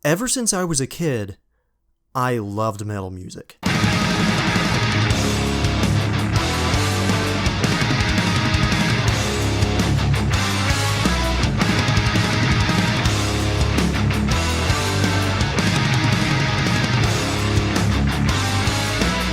Ever since I was a kid, I loved metal music.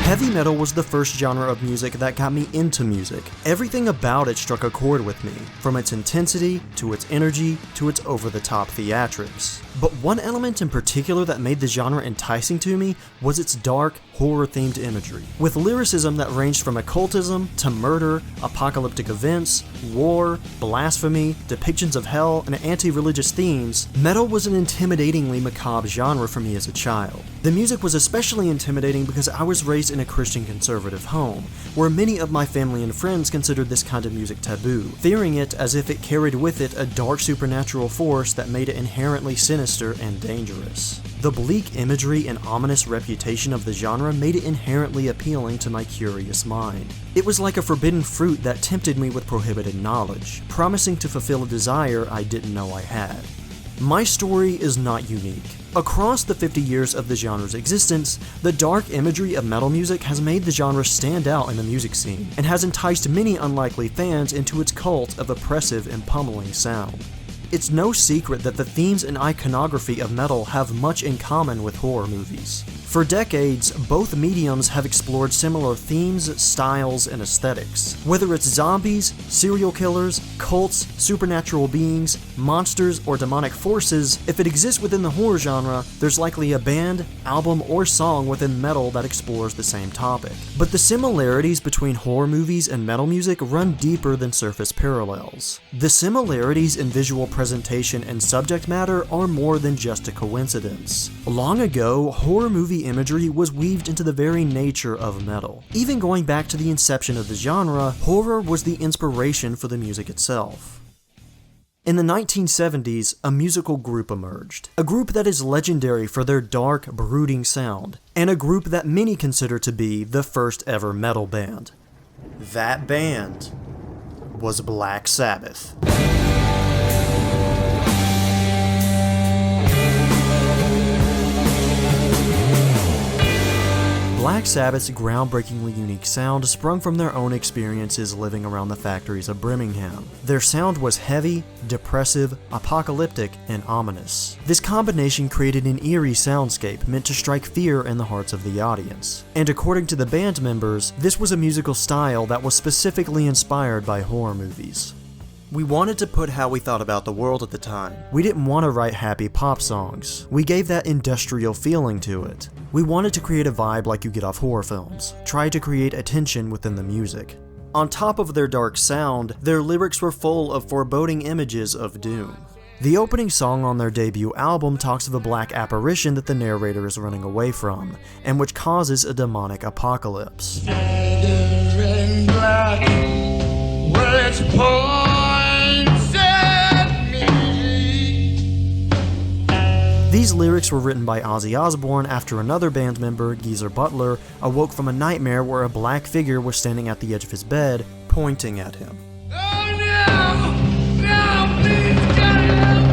Heavy metal was the first genre of music that got me into music. Everything about it struck a chord with me, from its intensity, to its energy, to its over-the-top theatrics. But one element in particular that made the genre enticing to me was its dark, horror-themed imagery. With lyricism that ranged from occultism to murder, apocalyptic events, war, blasphemy, depictions of hell, and anti-religious themes, metal was an intimidatingly macabre genre for me as a child. The music was especially intimidating because I was raised in a Christian conservative home, where many of my family and friends considered this kind of music taboo, fearing it as if it carried with it a dark supernatural force that made it inherently sinister and dangerous. The bleak imagery and ominous reputation of the genre made it inherently appealing to my curious mind. It was like a forbidden fruit that tempted me with prohibited knowledge, promising to fulfill a desire I didn't know I had. My story is not unique. Across the 50 years of the genre's existence, the dark imagery of metal music has made the genre stand out in the music scene, and has enticed many unlikely fans into its cult of oppressive and pummeling sound. It's no secret that the themes and iconography of metal have much in common with horror movies. For decades, both mediums have explored similar themes, styles, and aesthetics. Whether it's zombies, serial killers, cults, supernatural beings, monsters, or demonic forces, if it exists within the horror genre, there's likely a band, album, or song within metal that explores the same topic. But the similarities between horror movies and metal music run deeper than surface parallels. The similarities in visual presentation and subject matter are more than just a coincidence. Long ago, horror movie imagery was weaved into the very nature of metal. Even going back to the inception of the genre, horror was the inspiration for the music itself. In the 1970s, a musical group emerged. A group that is legendary for their dark, brooding sound, and a group that many consider to be the first ever metal band. That band was Black Sabbath. Black Sabbath's groundbreakingly unique sound sprung from their own experiences living around the factories of Birmingham. Their sound was heavy, depressive, apocalyptic, and ominous. This combination created an eerie soundscape meant to strike fear in the hearts of the audience. And according to the band members, this was a musical style that was specifically inspired by horror movies. We wanted to put how we thought about the world at the time. We didn't want to write happy pop songs. We gave that industrial feeling to it. We wanted to create a vibe like you get off horror films, tried to create a tension within the music. On top of their dark sound, their lyrics were full of foreboding images of doom. The opening song on their debut album talks of a black apparition that the narrator is running away from, and which causes a demonic apocalypse. These lyrics were written by Ozzy Osbourne after another band member, Geezer Butler, awoke from a nightmare where a black figure was standing at the edge of his bed, pointing at him. Oh no! No, please God help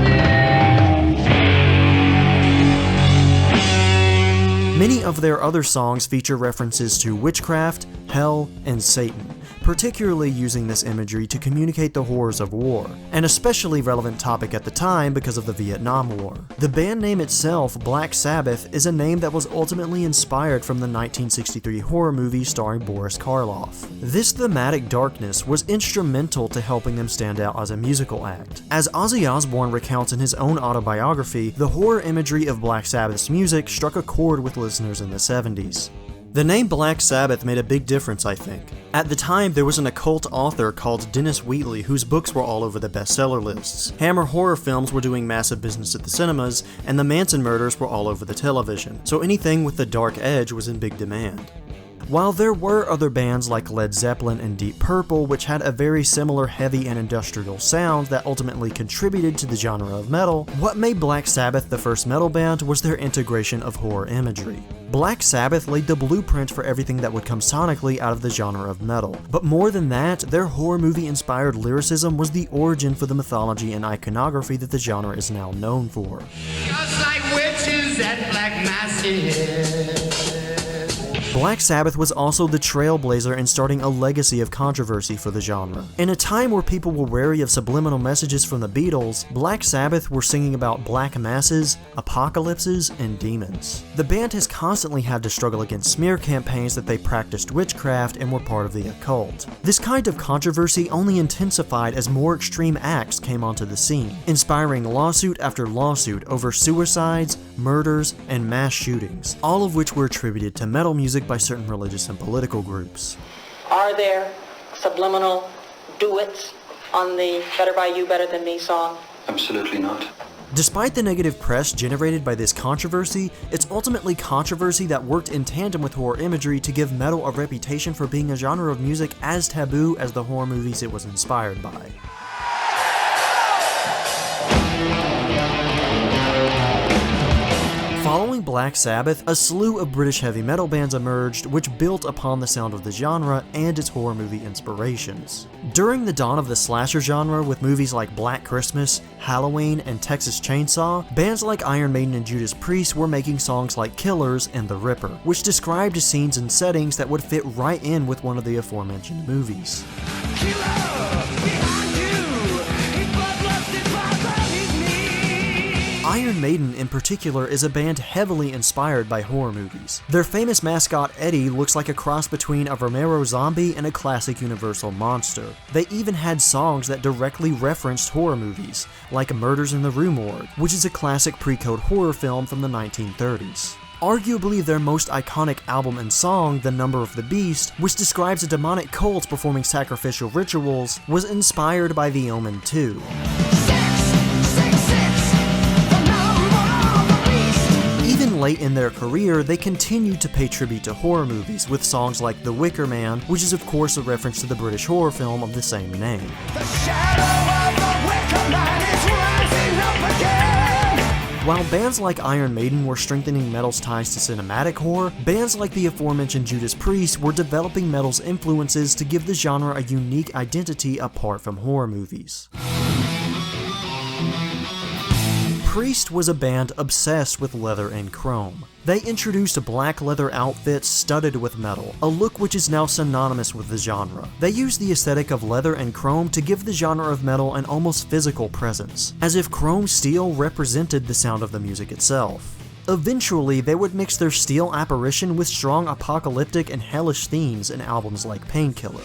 me! Many of their other songs feature references to witchcraft, hell, and Satan, particularly using this imagery to communicate the horrors of war, an especially relevant topic at the time because of the Vietnam War. The band name itself, Black Sabbath, is a name that was ultimately inspired from the 1963 horror movie starring Boris Karloff. This thematic darkness was instrumental to helping them stand out as a musical act. As Ozzy Osbourne recounts in his own autobiography, the horror imagery of Black Sabbath's music struck a chord with listeners in the 70s. The name Black Sabbath made a big difference, I think. At the time, there was an occult author called Dennis Wheatley whose books were all over the bestseller lists. Hammer horror films were doing massive business at the cinemas, and the Manson murders were all over the television, so anything with the dark edge was in big demand. While there were other bands like Led Zeppelin and Deep Purple which had a very similar heavy and industrial sound that ultimately contributed to the genre of metal, what made Black Sabbath the first metal band was their integration of horror imagery. Black Sabbath laid the blueprint for everything that would come sonically out of the genre of metal. But more than that, their horror movie-inspired lyricism was the origin for the mythology and iconography that the genre is now known for. Just like witches. that black masses. Black Sabbath was also the trailblazer in starting a legacy of controversy for the genre. In a time where people were wary of subliminal messages from the Beatles, Black Sabbath were singing about black masses, apocalypses, and demons. The band has constantly had to struggle against smear campaigns that they practiced witchcraft and were part of the occult. This kind of controversy only intensified as more extreme acts came onto the scene, inspiring lawsuit after lawsuit over suicides, murders, and mass shootings, all of which were attributed to metal music by certain religious and political groups. Are there subliminal duets on the Better By You, Better Than Me song? Absolutely not. Despite the negative press generated by this controversy, it's ultimately controversy that worked in tandem with horror imagery to give metal a reputation for being a genre of music as taboo as the horror movies it was inspired by. Following Black Sabbath, a slew of British heavy metal bands emerged which built upon the sound of the genre and its horror movie inspirations. During the dawn of the slasher genre with movies like Black Christmas, Halloween, and Texas Chainsaw, bands like Iron Maiden and Judas Priest were making songs like Killers and The Ripper, which described scenes and settings that would fit right in with one of the aforementioned movies. Iron Maiden in particular is a band heavily inspired by horror movies. Their famous mascot Eddie looks like a cross between a Romero zombie and a classic Universal monster. They even had songs that directly referenced horror movies, like Murders in the Rue Morgue, which is a classic pre-code horror film from the 1930s. Arguably their most iconic album and song, The Number of the Beast, which describes a demonic cult performing sacrificial rituals, was inspired by The Omen 2. Even late in their career, they continued to pay tribute to horror movies with songs like The Wicker Man, which is of course a reference to the British horror film of the same name. The shadow of the Wicker Man is rising up again. While bands like Iron Maiden were strengthening metal's ties to cinematic horror, bands like the aforementioned Judas Priest were developing metal's influences to give the genre a unique identity apart from horror movies. Priest was a band obsessed with leather and chrome. They introduced black leather outfits studded with metal, a look which is now synonymous with the genre. They used the aesthetic of leather and chrome to give the genre of metal an almost physical presence, as if chrome steel represented the sound of the music itself. Eventually, they would mix their steel apparition with strong apocalyptic and hellish themes in albums like Painkiller.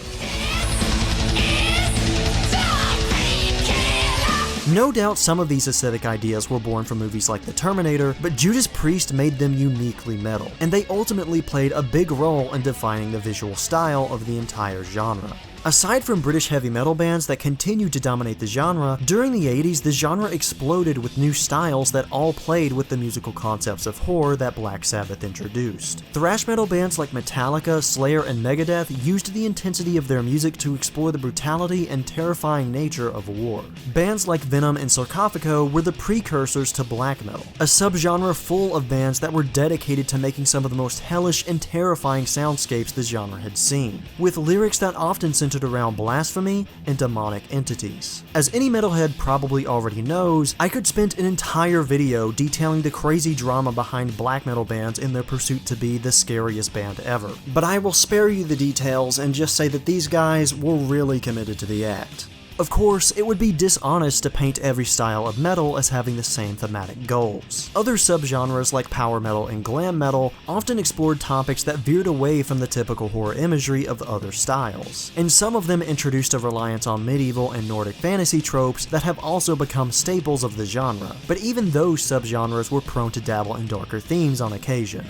No doubt some of these aesthetic ideas were born from movies like The Terminator, but Judas Priest made them uniquely metal, and they ultimately played a big role in defining the visual style of the entire genre. Aside from British heavy metal bands that continued to dominate the genre, during the 80s the genre exploded with new styles that all played with the musical concepts of horror that Black Sabbath introduced. Thrash metal bands like Metallica, Slayer, and Megadeth used the intensity of their music to explore the brutality and terrifying nature of war. Bands like Venom and Sarcophago were the precursors to black metal, a subgenre full of bands that were dedicated to making some of the most hellish and terrifying soundscapes the genre had seen, with lyrics that often centered around blasphemy and demonic entities. As any metalhead probably already knows, I could spend an entire video detailing the crazy drama behind black metal bands in their pursuit to be the scariest band ever, but I will spare you the details and just say that these guys were really committed to the act. Of course, it would be dishonest to paint every style of metal as having the same thematic goals. Other subgenres like power metal and glam metal often explored topics that veered away from the typical horror imagery of other styles, and some of them introduced a reliance on medieval and Nordic fantasy tropes that have also become staples of the genre, but even those subgenres were prone to dabble in darker themes on occasion.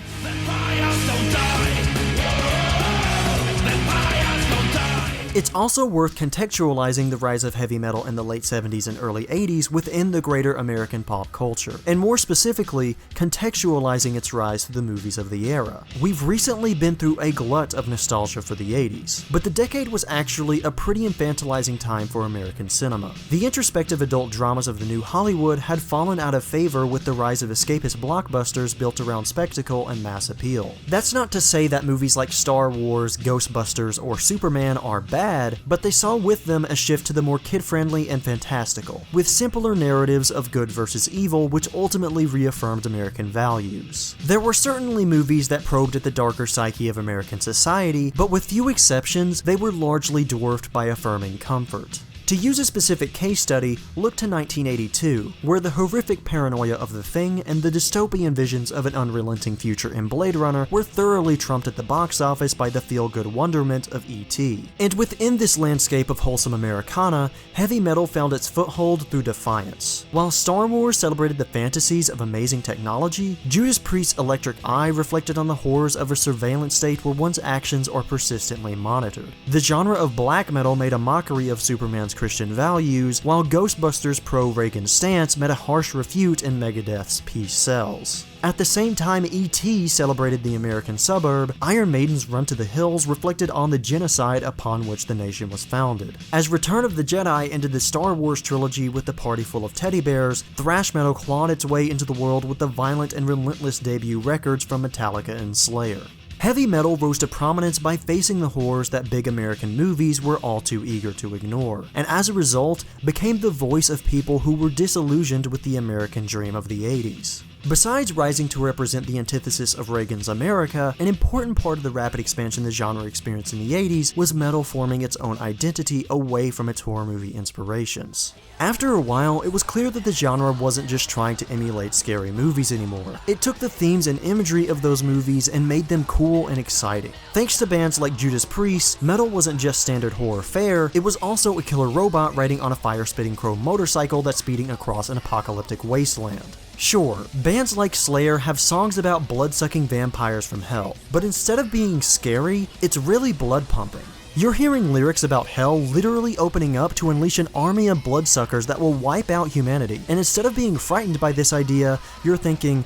It's also worth contextualizing the rise of heavy metal in the late 70s and early 80s within the greater American pop culture, and more specifically, contextualizing its rise through the movies of the era. We've recently been through a glut of nostalgia for the 80s, but the decade was actually a pretty infantilizing time for American cinema. The introspective adult dramas of the new Hollywood had fallen out of favor with the rise of escapist blockbusters built around spectacle and mass appeal. That's not to say that movies like Star Wars, Ghostbusters, or Superman are bad, bad, but they saw with them a shift to the more kid-friendly and fantastical, with simpler narratives of good versus evil which ultimately reaffirmed American values. There were certainly movies that probed at the darker psyche of American society, but with few exceptions, they were largely dwarfed by affirming comfort. To use a specific case study, look to 1982, where the horrific paranoia of The Thing and the dystopian visions of an unrelenting future in Blade Runner were thoroughly trumped at the box office by the feel-good wonderment of E.T. And within this landscape of wholesome Americana, heavy metal found its foothold through Defiance. While Star Wars celebrated the fantasies of amazing technology, Judas Priest's Electric Eye reflected on the horrors of a surveillance state where one's actions are persistently monitored. The genre of black metal made a mockery of Superman's Christian values, while Ghostbusters' pro-Reagan stance met a harsh refute in Megadeth's Peace Sells. At the same time E.T. celebrated the American suburb, Iron Maiden's Run to the Hills reflected on the genocide upon which the nation was founded. As Return of the Jedi ended the Star Wars trilogy with a party full of teddy bears, thrash metal clawed its way into the world with the violent and relentless debut records from Metallica and Slayer. Heavy metal rose to prominence by facing the horrors that big American movies were all too eager to ignore, and as a result, became the voice of people who were disillusioned with the American dream of the 80s. Besides rising to represent the antithesis of Reagan's America, an important part of the rapid expansion the genre experienced in the 80s was metal forming its own identity away from its horror movie inspirations. After a while, it was clear that the genre wasn't just trying to emulate scary movies anymore. It took the themes and imagery of those movies and made them cool and exciting. Thanks to bands like Judas Priest, metal wasn't just standard horror fare, it was also a killer robot riding on a fire-spitting crow motorcycle that's speeding across an apocalyptic wasteland. Sure, bands like Slayer have songs about blood-sucking vampires from hell, but instead of being scary, it's really blood-pumping. You're hearing lyrics about hell literally opening up to unleash an army of bloodsuckers that will wipe out humanity, and instead of being frightened by this idea, you're thinking,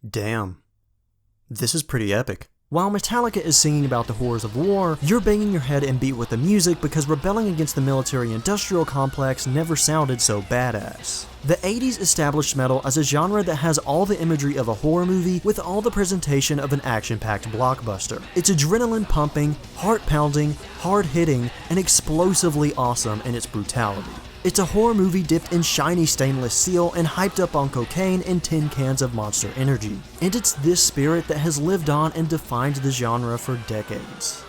damn, this is pretty epic. While Metallica is singing about the horrors of war, you're banging your head and beat with the music because rebelling against the military-industrial complex never sounded so badass. The 80s established metal as a genre that has all the imagery of a horror movie with all the presentation of an action-packed blockbuster. It's adrenaline-pumping, heart-pounding, hard-hitting, and explosively awesome in its brutality. It's a horror movie dipped in shiny stainless steel and hyped up on cocaine and tin cans of Monster Energy. And it's this spirit that has lived on and defined the genre for decades.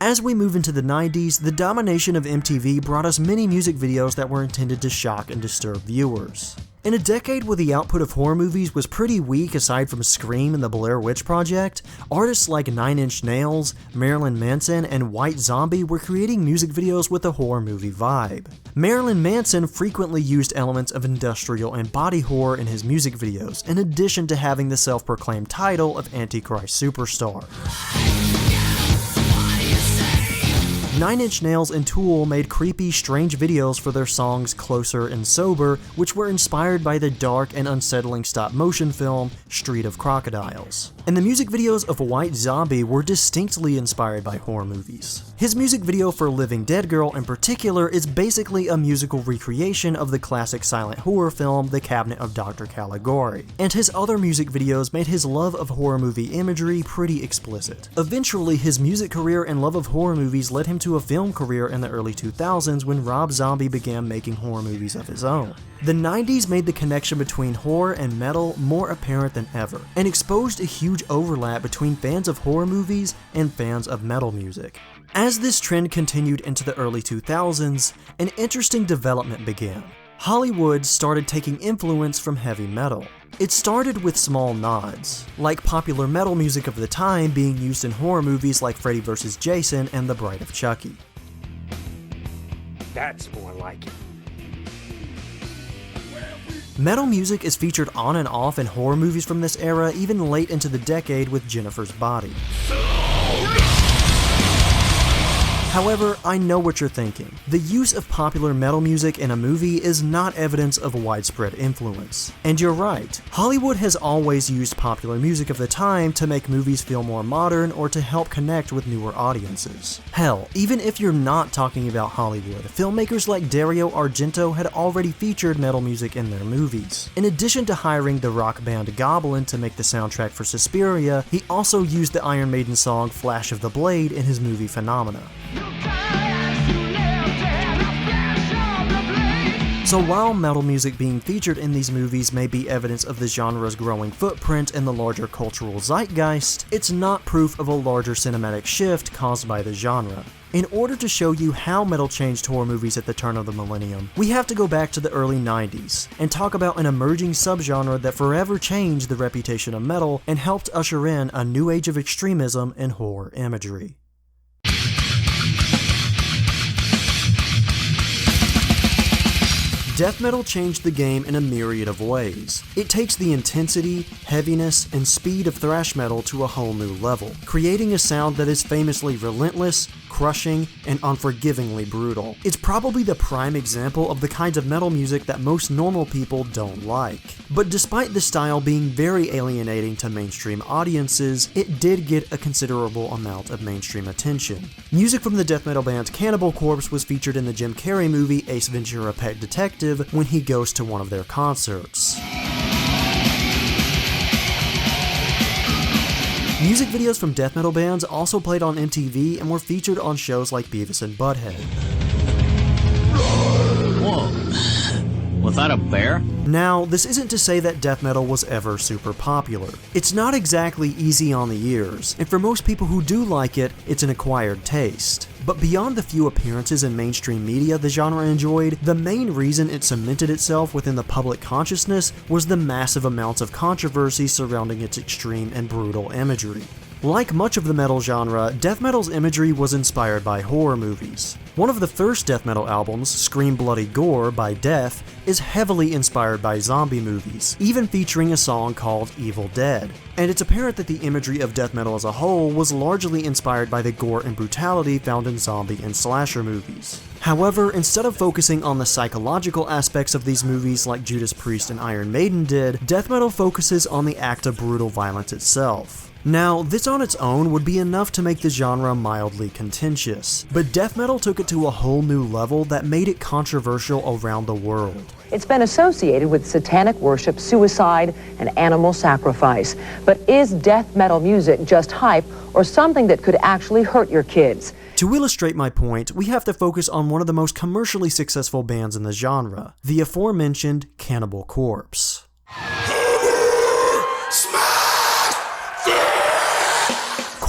As we move into the 90s, the domination of MTV brought us many music videos that were intended to shock and disturb viewers. In a decade where the output of horror movies was pretty weak aside from Scream and the Blair Witch Project, artists like 9 Inch Nails, Marilyn Manson, and White Zombie were creating music videos with a horror movie vibe. Marilyn Manson frequently used elements of industrial and body horror in his music videos, in addition to having the self-proclaimed title of Antichrist Superstar. 9 Inch Nails and Tool made creepy, strange videos for their songs Closer and Sober, which were inspired by the dark and unsettling stop-motion film Street of Crocodiles. And the music videos of White Zombie were distinctly inspired by horror movies. His music video for Living Dead Girl in particular is basically a musical recreation of the classic silent horror film The Cabinet of Dr. Caligari, and his other music videos made his love of horror movie imagery pretty explicit. Eventually, his music career and love of horror movies led him to a film career in the early 2000s when Rob Zombie began making horror movies of his own. The 90s made the connection between horror and metal more apparent than ever, and exposed a huge overlap between fans of horror movies and fans of metal music. As this trend continued into the early 2000s, an interesting development began. Hollywood started taking influence from heavy metal. It started with small nods, like popular metal music of the time being used in horror movies like Freddy vs. Jason and The Bride of Chucky. That's more like it. Metal music is featured on and off in horror movies from this era, even late into the decade with Jennifer's Body. However, I know what you're thinking. The use of popular metal music in a movie is not evidence of widespread influence. And you're right. Hollywood has always used popular music of the time to make movies feel more modern or to help connect with newer audiences. Hell, even if you're not talking about Hollywood, filmmakers like Dario Argento had already featured metal music in their movies. In addition to hiring the rock band Goblin to make the soundtrack for Suspiria, he also used the Iron Maiden song Flash of the Blade in his movie Phenomena. So while metal music being featured in these movies may be evidence of the genre's growing footprint in the larger cultural zeitgeist, it's not proof of a larger cinematic shift caused by the genre. In order to show you how metal changed horror movies at the turn of the millennium, we have to go back to the early 90s and talk about an emerging subgenre that forever changed the reputation of metal and helped usher in a new age of extremism in horror imagery. Death metal changed the game in a myriad of ways. It takes the intensity, heaviness, and speed of thrash metal to a whole new level, creating a sound that is famously relentless, crushing, and unforgivingly brutal. It's probably the prime example of the kinds of metal music that most normal people don't like. But despite the style being very alienating to mainstream audiences, it did get a considerable amount of mainstream attention. Music from the death metal band Cannibal Corpse was featured in the Jim Carrey movie Ace Ventura: Pet Detective when he goes to one of their concerts. Music videos from death metal bands also played on MTV and were featured on shows like Beavis and Butthead. Whoa. Was that a bear? Now, this isn't to say that death metal was ever super popular. It's not exactly easy on the ears, and for most people who do like it, it's an acquired taste. But beyond the few appearances in mainstream media the genre enjoyed, the main reason it cemented itself within the public consciousness was the massive amounts of controversy surrounding its extreme and brutal imagery. Like much of the metal genre, death metal's imagery was inspired by horror movies. One of the first death metal albums, Scream Bloody Gore by Death, is heavily inspired by zombie movies, even featuring a song called Evil Dead. And it's apparent that the imagery of death metal as a whole was largely inspired by the gore and brutality found in zombie and slasher movies. However, instead of focusing on the psychological aspects of these movies like Judas Priest and Iron Maiden did, death metal focuses on the act of brutal violence itself. Now, this on its own would be enough to make the genre mildly contentious, but death metal took it to a whole new level that made it controversial around the world. It's been associated with satanic worship, suicide, and animal sacrifice. But is death metal music just hype or something that could actually hurt your kids? To illustrate my point, we have to focus on one of the most commercially successful bands in the genre, the aforementioned Cannibal Corpse.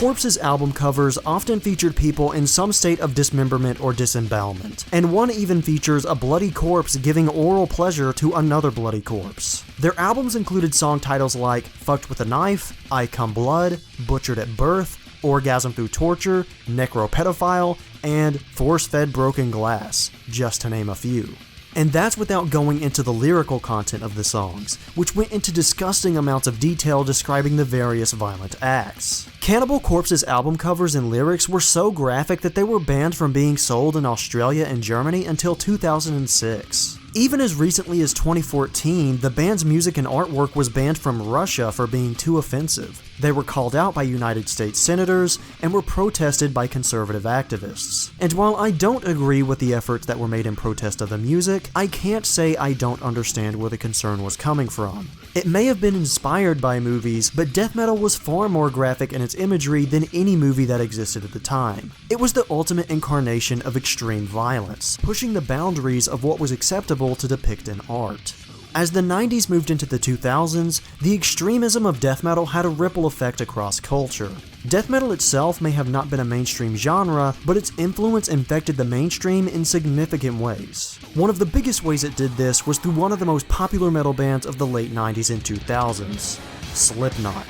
Corpse's album covers often featured people in some state of dismemberment or disembowelment, and one even features a bloody corpse giving oral pleasure to another bloody corpse. Their albums included song titles like Fucked with a Knife, I Come Blood, Butchered at Birth, Orgasm Through Torture, Necropedophile, and Force-Fed Broken Glass, just to name a few. And that's without going into the lyrical content of the songs, which went into disgusting amounts of detail describing the various violent acts. Cannibal Corpse's album covers and lyrics were so graphic that they were banned from being sold in Australia and Germany until 2006. Even as recently as 2014, the band's music and artwork was banned from Russia for being too offensive. They were called out by United States senators and were protested by conservative activists. And while I don't agree with the efforts that were made in protest of the music, I can't say I don't understand where the concern was coming from. It may have been inspired by movies, but death metal was far more graphic in its imagery than any movie that existed at the time. It was the ultimate incarnation of extreme violence, pushing the boundaries of what was acceptable to depict in art. As the 90s moved into the 2000s, the extremism of death metal had a ripple effect across culture. Death metal itself may have not been a mainstream genre, but its influence infected the mainstream in significant ways. One of the biggest ways it did this was through one of the most popular metal bands of the late 90s and 2000s, Slipknot.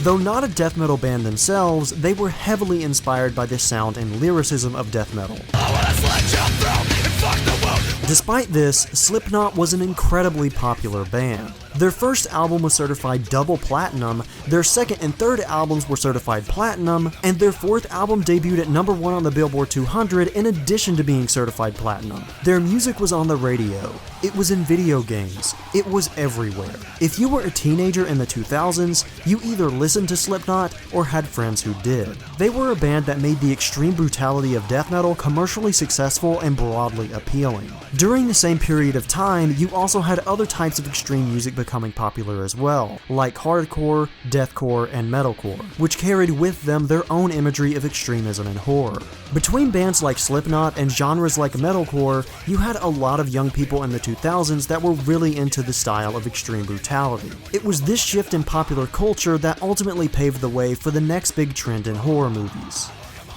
Though not a death metal band themselves, they were heavily inspired by the sound and lyricism of death metal. Despite this, Slipknot was an incredibly popular band. Their first album was certified double platinum, their second and third albums were certified platinum, and their fourth album debuted at number 1 on the Billboard 200 in addition to being certified platinum. Their music was on the radio, it was in video games, it was everywhere. If you were a teenager in the 2000s, you either listened to Slipknot or had friends who did. They were a band that made the extreme brutality of death metal commercially successful and broadly appealing. During the same period of time, you also had other types of extreme music becoming popular as well, like hardcore, deathcore, and metalcore, which carried with them their own imagery of extremism and horror. Between bands like Slipknot and genres like metalcore, you had a lot of young people in the 2000s that were really into the style of extreme brutality. It was this shift in popular culture that ultimately paved the way for the next big trend in horror movies: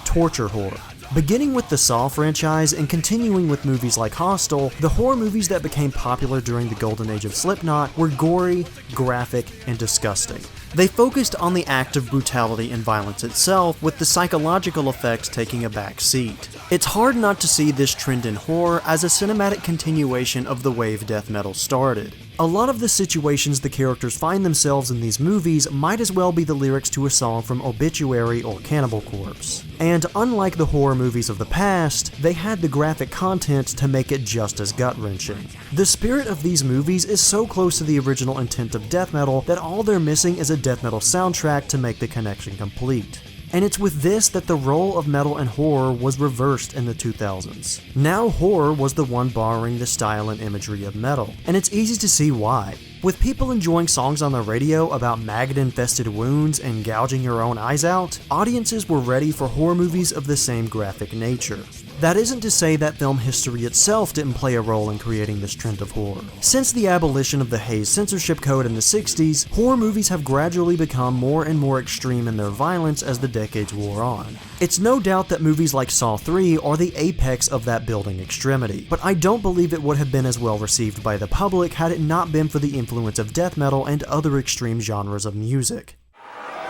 torture horror. Beginning with the Saw franchise and continuing with movies like Hostel, the horror movies that became popular during the golden age of Slipknot were gory, graphic, and disgusting. They focused on the act of brutality and violence itself, with the psychological effects taking a back seat. It's hard not to see this trend in horror as a cinematic continuation of the wave death metal started. A lot of the situations the characters find themselves in these movies might as well be the lyrics to a song from Obituary or Cannibal Corpse. And unlike the horror movies of the past, they had the graphic content to make it just as gut-wrenching. The spirit of these movies is so close to the original intent of death metal that all they're missing is a death metal soundtrack to make the connection complete. And it's with this that the role of metal and horror was reversed in the 2000s. Now horror was the one borrowing the style and imagery of metal, and it's easy to see why. With people enjoying songs on the radio about maggot-infested wounds and gouging your own eyes out, audiences were ready for horror movies of the same graphic nature. That isn't to say that film history itself didn't play a role in creating this trend of horror. Since the abolition of the Hays censorship code in the 60s, horror movies have gradually become more and more extreme in their violence as the decades wore on. It's no doubt that movies like Saw 3 are the apex of that building extremity, but I don't believe it would have been as well received by the public had it not been for the influence of death metal and other extreme genres of music.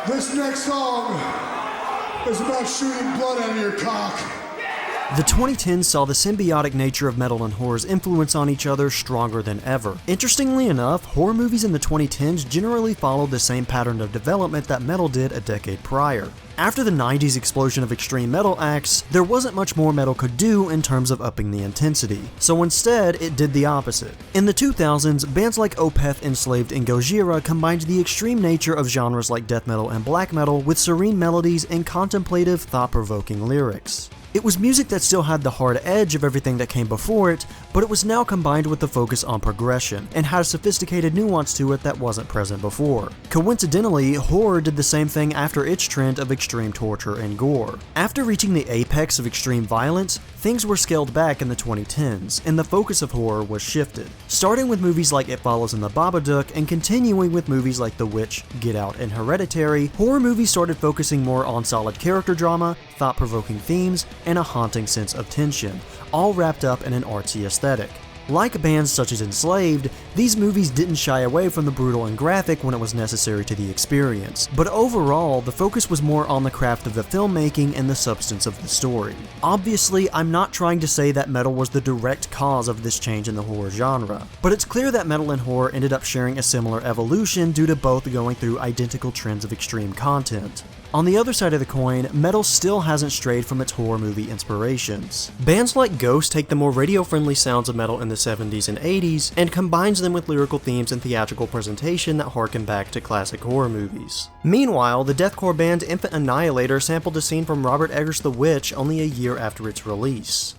This next song is about shooting blood out of your cock. The 2010s saw the symbiotic nature of metal and horror's influence on each other stronger than ever. Interestingly enough, horror movies in the 2010s generally followed the same pattern of development that metal did a decade prior. After the 90s explosion of extreme metal acts, there wasn't much more metal could do in terms of upping the intensity, so instead it did the opposite. In the 2000s, bands like Opeth, Enslaved, and Gojira combined the extreme nature of genres like death metal and black metal with serene melodies and contemplative, thought-provoking lyrics. It was music that still had the hard edge of everything that came before it, but it was now combined with the focus on progression, and had a sophisticated nuance to it that wasn't present before. Coincidentally, horror did the same thing after its trend of extreme torture and gore. After reaching the apex of extreme violence, things were scaled back in the 2010s, and the focus of horror was shifted. Starting with movies like It Follows and The Babadook, and continuing with movies like The Witch, Get Out, and Hereditary, horror movies started focusing more on solid character drama, thought-provoking themes, and a haunting sense of tension, all wrapped up in an artsy aesthetic. Like bands such as Enslaved, these movies didn't shy away from the brutal and graphic when it was necessary to the experience, but overall, the focus was more on the craft of the filmmaking and the substance of the story. Obviously, I'm not trying to say that metal was the direct cause of this change in the horror genre, but it's clear that metal and horror ended up sharing a similar evolution due to both going through identical trends of extreme content. On the other side of the coin, metal still hasn't strayed from its horror movie inspirations. Bands like Ghost take the more radio-friendly sounds of metal in the 70s and 80s, and combines them with lyrical themes and theatrical presentation that harken back to classic horror movies. Meanwhile, the deathcore band Infant Annihilator sampled a scene from Robert Eggers' The Witch only a year after its release.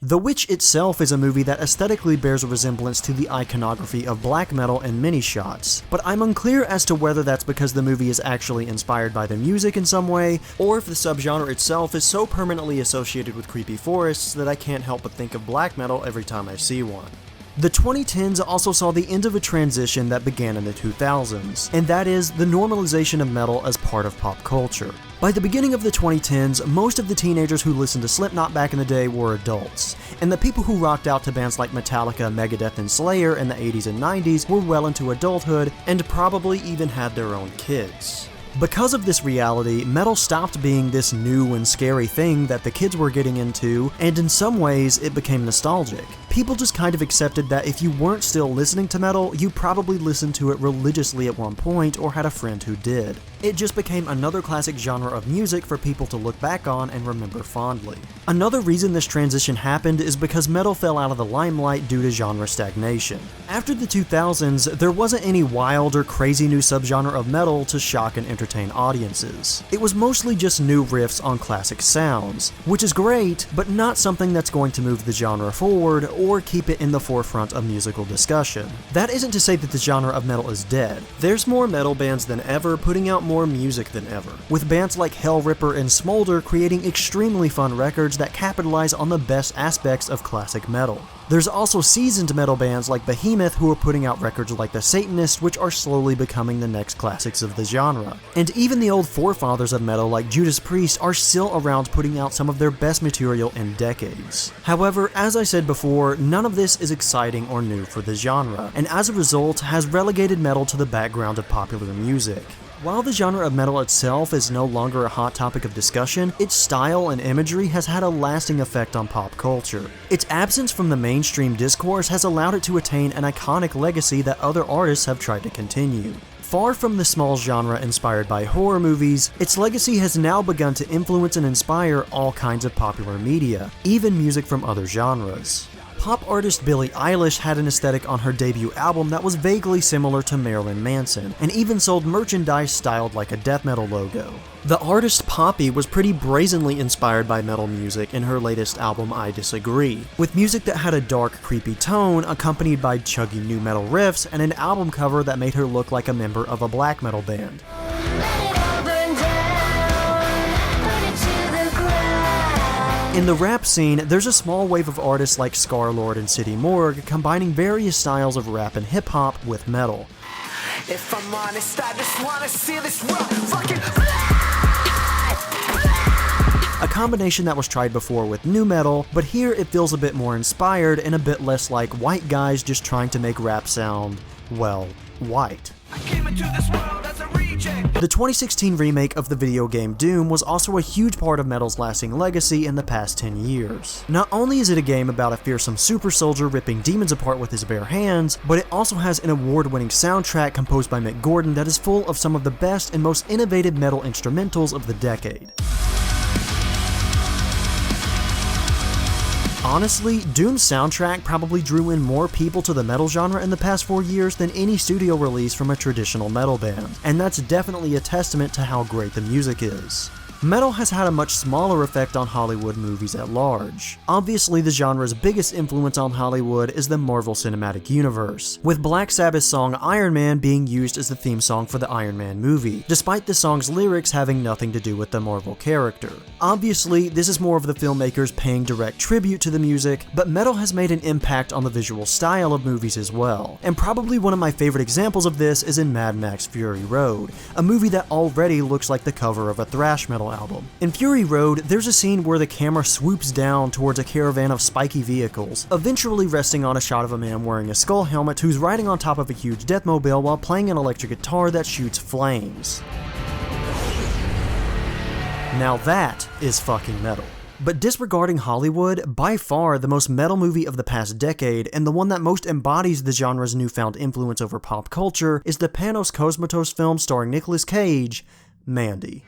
The Witch itself is a movie that aesthetically bears a resemblance to the iconography of black metal in many shots, but I'm unclear as to whether that's because the movie is actually inspired by the music in some way, or if the subgenre itself is so permanently associated with creepy forests that I can't help but think of black metal every time I see one. The 2010s also saw the end of a transition that began in the 2000s, and that is the normalization of metal as part of pop culture. By the beginning of the 2010s, most of the teenagers who listened to Slipknot back in the day were adults, and the people who rocked out to bands like Metallica, Megadeth, and Slayer in the 80s and 90s were well into adulthood and probably even had their own kids. Because of this reality, metal stopped being this new and scary thing that the kids were getting into, and in some ways, it became nostalgic. People just kind of accepted that if you weren't still listening to metal, you probably listened to it religiously at one point or had a friend who did. It just became another classic genre of music for people to look back on and remember fondly. Another reason this transition happened is because metal fell out of the limelight due to genre stagnation. After the 2000s, there wasn't any wild or crazy new subgenre of metal to shock and entertain audiences. It was mostly just new riffs on classic sounds, which is great, but not something that's going to move the genre forward or keep it in the forefront of musical discussion. That isn't to say that the genre of metal is dead. There's more metal bands than ever putting out more music than ever, with bands like Hellripper and Smolder creating extremely fun records that capitalize on the best aspects of classic metal. There's also seasoned metal bands like Behemoth who are putting out records like The Satanist, which are slowly becoming the next classics of the genre. And even the old forefathers of metal like Judas Priest are still around putting out some of their best material in decades. However, as I said before, none of this is exciting or new for the genre, and as a result has relegated metal to the background of popular music. While the genre of metal itself is no longer a hot topic of discussion, its style and imagery has had a lasting effect on pop culture. Its absence from the mainstream discourse has allowed it to attain an iconic legacy that other artists have tried to continue. Far from the small genre inspired by horror movies, its legacy has now begun to influence and inspire all kinds of popular media, even music from other genres. Pop artist Billie Eilish had an aesthetic on her debut album that was vaguely similar to Marilyn Manson, and even sold merchandise styled like a death metal logo. The artist Poppy was pretty brazenly inspired by metal music in her latest album I Disagree, with music that had a dark, creepy tone accompanied by chuggy new metal riffs and an album cover that made her look like a member of a black metal band. In the rap scene, there's a small wave of artists like Scarlord and City Morgue combining various styles of rap and hip-hop with metal. If I'm honest, I just wanna see this world fucking A combination that was tried before with nu metal, but here it feels a bit more inspired and a bit less like white guys just trying to make rap sound, well, white. I came into this world as a reject. The 2016 remake of the video game Doom was also a huge part of metal's lasting legacy in the past 10 years. Not only is it a game about a fearsome super soldier ripping demons apart with his bare hands, but it also has an award-winning soundtrack composed by Mick Gordon that is full of some of the best and most innovative metal instrumentals of the decade. Honestly, Doom's soundtrack probably drew in more people to the metal genre in the past 4 years than any studio release from a traditional metal band, and that's definitely a testament to how great the music is. Metal has had a much smaller effect on Hollywood movies at large. Obviously, the genre's biggest influence on Hollywood is the Marvel Cinematic Universe, with Black Sabbath's song Iron Man being used as the theme song for the Iron Man movie, despite the song's lyrics having nothing to do with the Marvel character. Obviously, this is more of the filmmakers paying direct tribute to the music, but metal has made an impact on the visual style of movies as well, and probably one of my favorite examples of this is in Mad Max Fury Road, a movie that already looks like the cover of a thrash metal album. In Fury Road, there's a scene where the camera swoops down towards a caravan of spiky vehicles, eventually resting on a shot of a man wearing a skull helmet who's riding on top of a huge deathmobile while playing an electric guitar that shoots flames. Now that is fucking metal. But disregarding Hollywood, by far the most metal movie of the past decade, and the one that most embodies the genre's newfound influence over pop culture, is the Panos Cosmatos film starring Nicolas Cage, Mandy.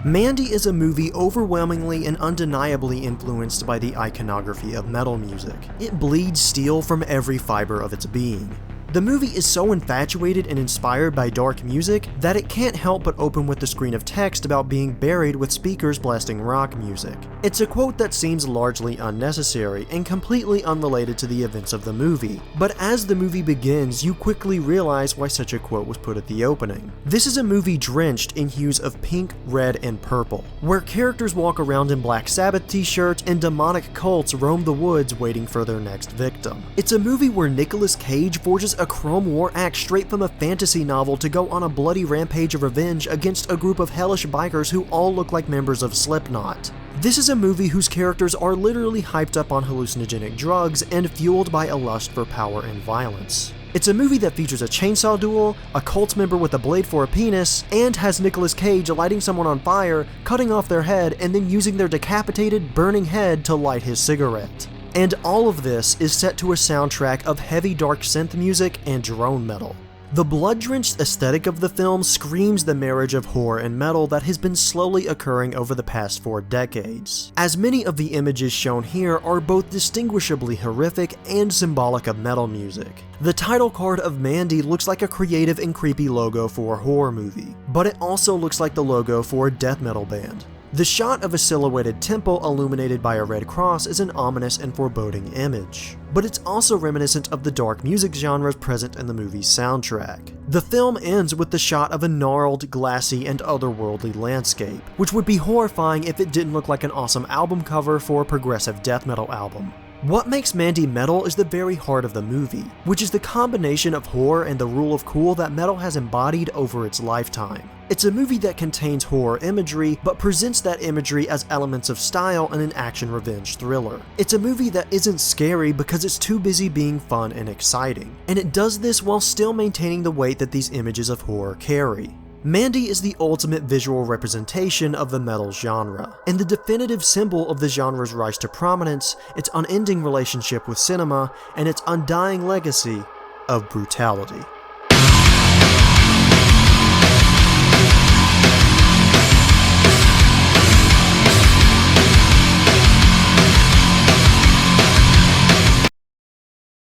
Mandy is a movie overwhelmingly and undeniably influenced by the iconography of metal music. It bleeds steel from every fiber of its being. The movie is so infatuated and inspired by dark music that it can't help but open with the screen of text about being buried with speakers blasting rock music. It's a quote that seems largely unnecessary and completely unrelated to the events of the movie, but as the movie begins, you quickly realize why such a quote was put at the opening. This is a movie drenched in hues of pink, red, and purple, where characters walk around in Black Sabbath t-shirts and demonic cults roam the woods waiting for their next victim. It's a movie where Nicolas Cage forges a Chrome War act straight from a fantasy novel to go on a bloody rampage of revenge against a group of hellish bikers who all look like members of Slipknot. This is a movie whose characters are literally hyped up on hallucinogenic drugs and fueled by a lust for power and violence. It's a movie that features a chainsaw duel, a cult member with a blade for a penis, and has Nicolas Cage lighting someone on fire, cutting off their head, and then using their decapitated, burning head to light his cigarette. And all of this is set to a soundtrack of heavy dark synth music and drone metal. The blood-drenched aesthetic of the film screams the marriage of horror and metal that has been slowly occurring over the past 4 decades, as many of the images shown here are both distinguishably horrific and symbolic of metal music. The title card of Mandy looks like a creative and creepy logo for a horror movie, but it also looks like the logo for a death metal band. The shot of a silhouetted temple illuminated by a red cross is an ominous and foreboding image, but it's also reminiscent of the dark music genres present in the movie's soundtrack. The film ends with the shot of a gnarled, glassy, and otherworldly landscape, which would be horrifying if it didn't look like an awesome album cover for a progressive death metal album. What makes Mandy metal is the very heart of the movie, which is the combination of horror and the rule of cool that metal has embodied over its lifetime. It's a movie that contains horror imagery, but presents that imagery as elements of style in an action revenge thriller. It's a movie that isn't scary because it's too busy being fun and exciting, and it does this while still maintaining the weight that these images of horror carry. Mandy is the ultimate visual representation of the metal genre, and the definitive symbol of the genre's rise to prominence, its unending relationship with cinema, and its undying legacy of brutality.